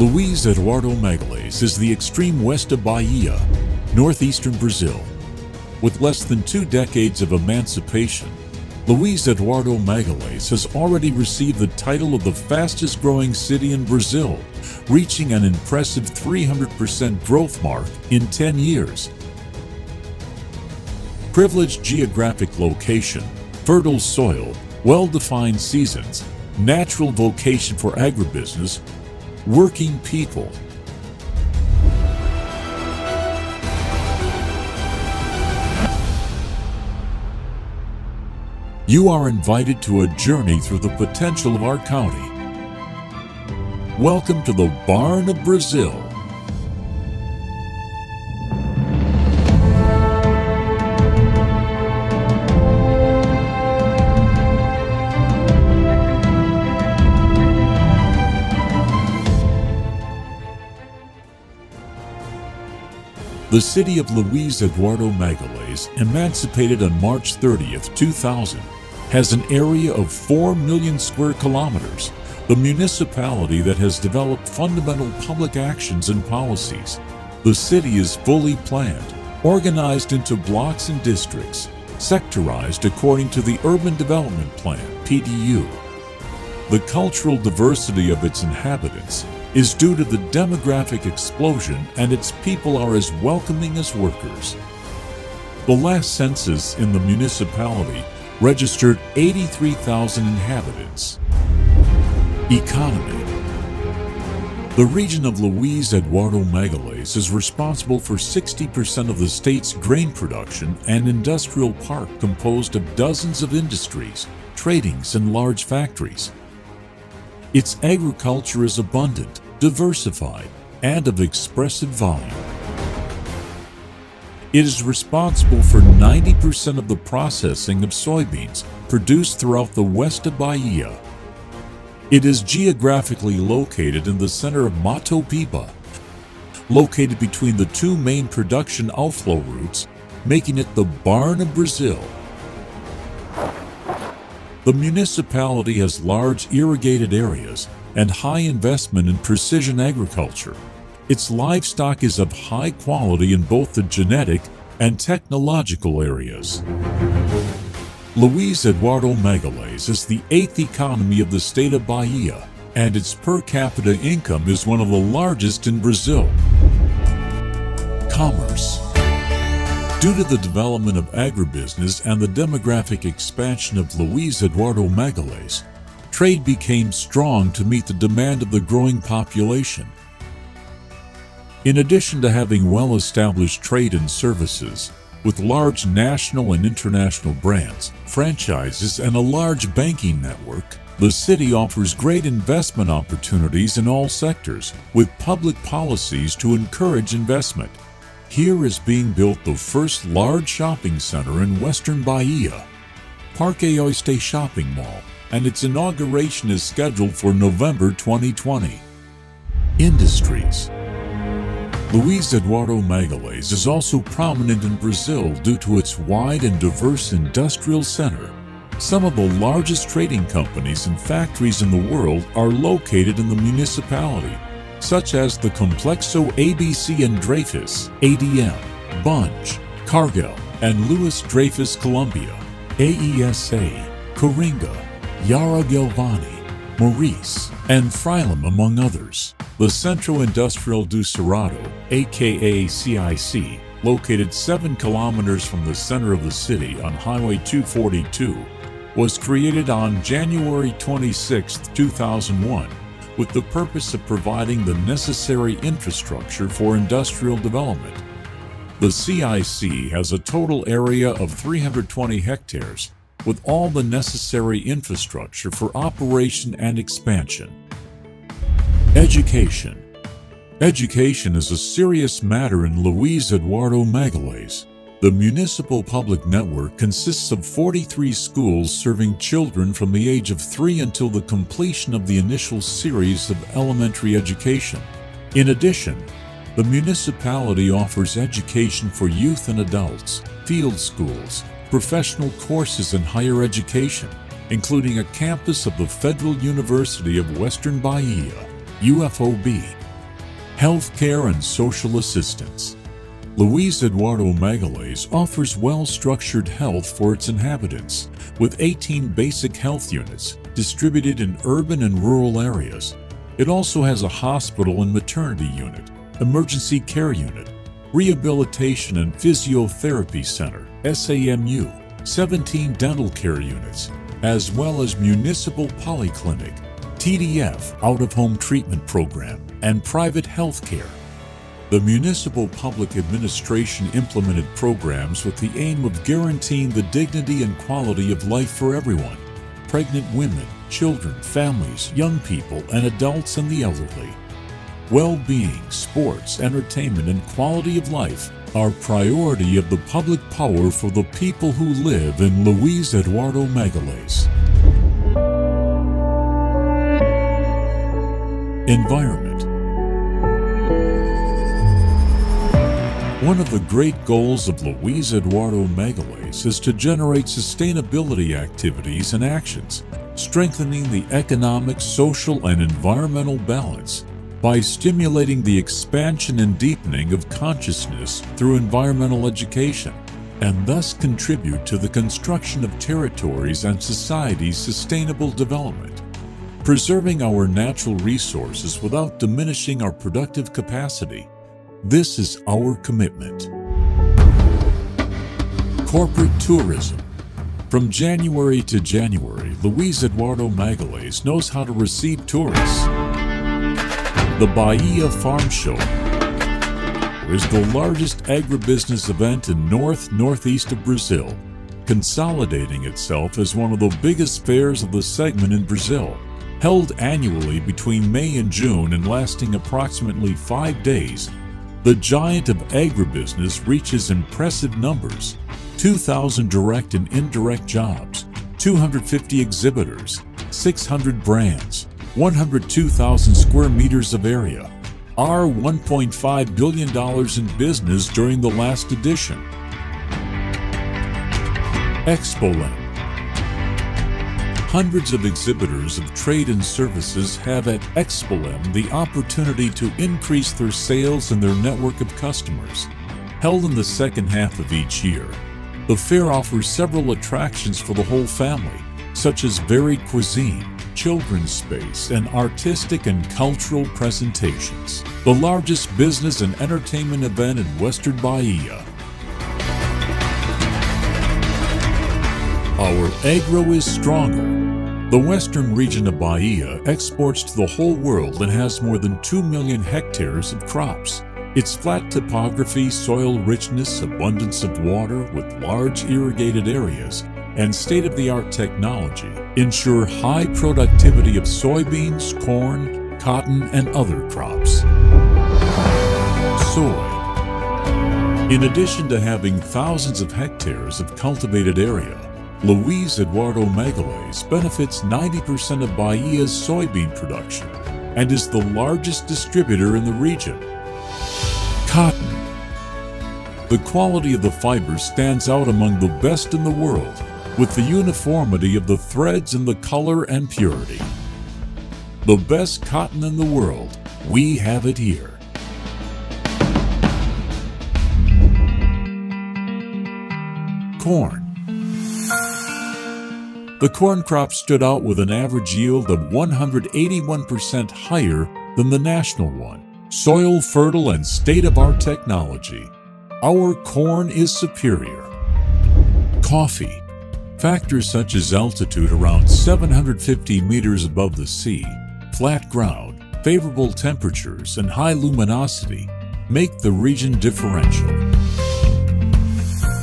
Luís Eduardo Magalhães is the extreme west of Bahia, northeastern Brazil. With less than 2 decades of emancipation, Luís Eduardo Magalhães has already received the title of the fastest growing city in Brazil, reaching an impressive 300% growth mark in 10 years. Privileged geographic location, fertile soil, well-defined seasons, natural vocation for agribusiness, working people. You are invited to a journey through the potential of our county. Welcome to the Barn of Brazil. The city of Luís Eduardo Magalhães, emancipated on March 30th, 2000, has an area of 4 million square kilometers, the municipality that has developed fundamental public actions and policies. The city is fully planned, organized into blocks and districts, sectorized according to the Urban Development Plan, PDU. The cultural diversity of its inhabitants is due to the demographic explosion, and its people are as welcoming as workers. The last census in the municipality registered 83,000 inhabitants. Economy. The region of Luís Eduardo Magalhães is responsible for 60% of the state's grain production and industrial park, composed of dozens of industries, tradings, and large factories. Its agriculture is abundant, diversified, and of expressive volume. It is responsible for 90% of the processing of soybeans produced throughout the west of Bahia. It is geographically located in the center of Mato Piba, located between the 2 main production outflow routes, making it the Barn of Brazil. The municipality has large irrigated areas and high investment in precision agriculture. Its livestock is of high quality in both the genetic and technological areas. Luís Eduardo Magalhães is the 8th economy of the state of Bahia, and its per capita income is one of the largest in Brazil. Commerce. Due to the development of agribusiness and the demographic expansion of Luís Eduardo Magalhães, trade became strong to meet the demand of the growing population. In addition to having well-established trade and services, with large national and international brands, franchises, and a large banking network, the city offers great investment opportunities in all sectors, with public policies to encourage investment. Here is being built the first large shopping center in western Bahia, Parque Oeste Shopping Mall, and its inauguration is scheduled for November 2020. Industries. Luís Eduardo Magalhães is also prominent in Brazil due to its wide and diverse industrial center. Some of the largest trading companies and factories in the world are located in the municipality, such as the Complexo ABC and Dreyfus, ADM, Bunge, Cargill, and Louis Dreyfus Colombia, AESA, Coringa, Yara Galvani, Maurice, and Frylum, among others. The Centro Industrial do Cerrado, aka CIC, located 7 kilometers from the center of the city on Highway 242, was created on January 26, 2001, with the purpose of providing the necessary infrastructure for industrial development. The CIC has a total area of 320 hectares, with all the necessary infrastructure for operation and expansion. Education. Education is a serious matter in Luís Eduardo Magalhães. The municipal public network consists of 43 schools serving children from the age of 3 until the completion of the initial series of elementary education. In addition, the municipality offers education for youth and adults, field schools, professional courses, and higher education, including a campus of the Federal University of Western Bahia, UFOB, Healthcare and social assistance. Luís Eduardo Magalhães offers well-structured health for its inhabitants, with 18 basic health units distributed in urban and rural areas. It also has a hospital and maternity unit, emergency care unit, rehabilitation and physiotherapy center, SAMU, 17 dental care units, as well as municipal polyclinic, TDF, out-of-home treatment program, and private health care. The municipal public administration implemented programs with the aim of guaranteeing the dignity and quality of life for everyone: pregnant women, children, families, young people, and adults and the elderly. Well-being, sports, entertainment, and quality of life are priority of the public power for the people who live in Luís Eduardo Magalhães. Environment. One of the great goals of Luís Eduardo Magalhães is to generate sustainability activities and actions, strengthening the economic, social, and environmental balance by stimulating the expansion and deepening of consciousness through environmental education, and thus contribute to the construction of territories and society's sustainable development. Preserving our natural resources without diminishing our productive capacity. This is our commitment. Corporate tourism. From January to January, Luís Eduardo Magalhães knows how to receive tourists. The Bahia Farm Show is the largest agribusiness event in northeast of Brazil, consolidating itself as one of the biggest fairs of the segment in Brazil. Held annually between May and June and lasting approximately 5 days, the giant of agribusiness reaches impressive numbers: 2,000 direct and indirect jobs, 250 exhibitors, 600 brands, 102,000 square meters of area, our $1.5 billion in business during the last edition. Expoland. Hundreds of exhibitors of trade and services have at Expoland the opportunity to increase their sales and their network of customers. Held in the second half of each year, the fair offers several attractions for the whole family, such as varied cuisine, children's space, and artistic and cultural presentations. The largest business and entertainment event in Western Bahia. Our agro is stronger. The western region of Bahia exports to the whole world and has more than 2 million hectares of crops. Its flat topography, soil richness, abundance of water with large irrigated areas, and state-of-the-art technology ensure high productivity of soybeans, corn, cotton, and other crops. Soy. In addition to having thousands of hectares of cultivated area, Luís Eduardo Magalhães benefits 90% of Bahia's soybean production and is the largest distributor in the region. Cotton. The quality of the fiber stands out among the best in the world, with the uniformity of the threads and the color and purity. The best cotton in the world, we have it here. Corn. The corn crop stood out with an average yield of 181% higher than the national one. Soil fertile and state-of-the-art technology. Our corn is superior. Coffee. Factors such as altitude around 750 meters above the sea, flat ground, favorable temperatures, and high luminosity make the region differential.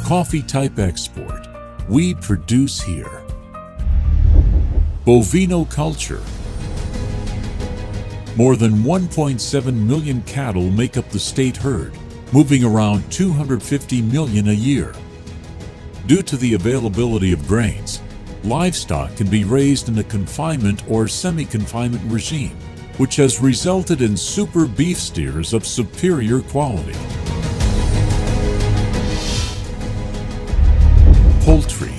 Coffee type export. We produce here. Bovino culture. More than 1.7 million cattle make up the state herd, moving around 250 million a year. Due to the availability of grains, livestock can be raised in a confinement or semi-confinement regime, which has resulted in super beef steers of superior quality. Poultry.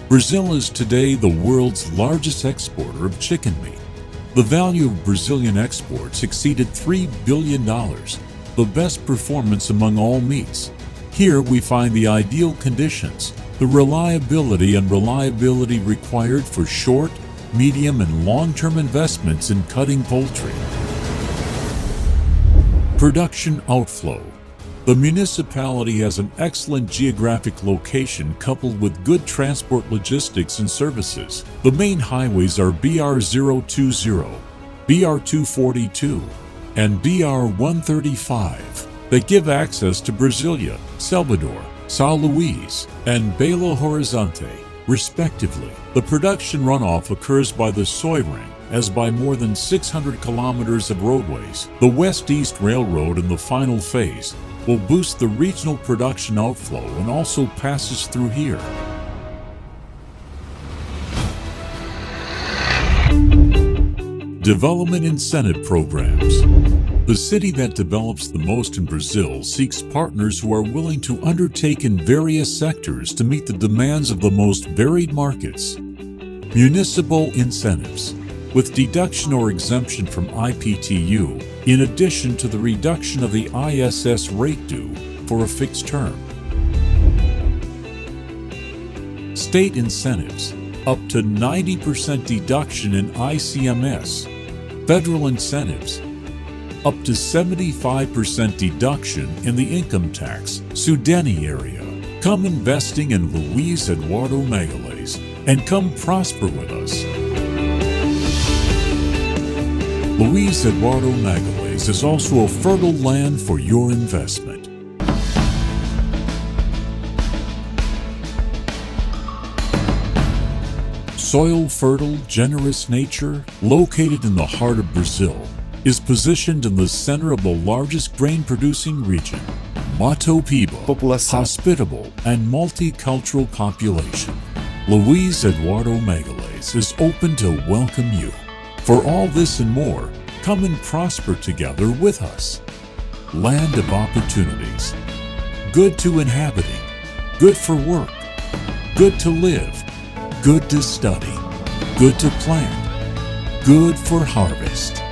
Brazil is today the world's largest exporter of chicken meat. The value of Brazilian exports exceeded $3 billion, the best performance among all meats. Here we find the ideal conditions, the reliability required for short, medium, and long-term investments in cutting poultry. Production outflow. The municipality has an excellent geographic location coupled with good transport logistics and services. The main highways are BR-020, BR-242, and BR-135 that give access to Brasília, Salvador, São Luís, and Belo Horizonte, respectively. The production runoff occurs by the soy ring, as by more than 600 kilometers of roadways. The West-East Railroad in the final phase will boost the regional production outflow and also passes through here. Development incentive programs. The city that develops the most in Brazil seeks partners who are willing to undertake in various sectors to meet the demands of the most varied markets. Municipal incentives, with deduction or exemption from IPTU, in addition to the reduction of the ISS rate due for a fixed term. State incentives, up to 90% deduction in ICMS. Federal incentives, up to 75% deduction in the income tax, Sudene area. Come investing in Luís Eduardo Magalhães and come prosper with us. Luís Eduardo Magalhães is also a fertile land for your investment. Soil fertile, generous nature, located in the heart of Brazil, is positioned in the center of the largest grain-producing region, Mato Piba, hospitable and multicultural population. Luís Eduardo Magalhães is open to welcome you. For all this and more, come and prosper together with us. Land of opportunities. Good to inhabiting. Good for work. Good to live. Good to study. Good to plant. Good for harvest.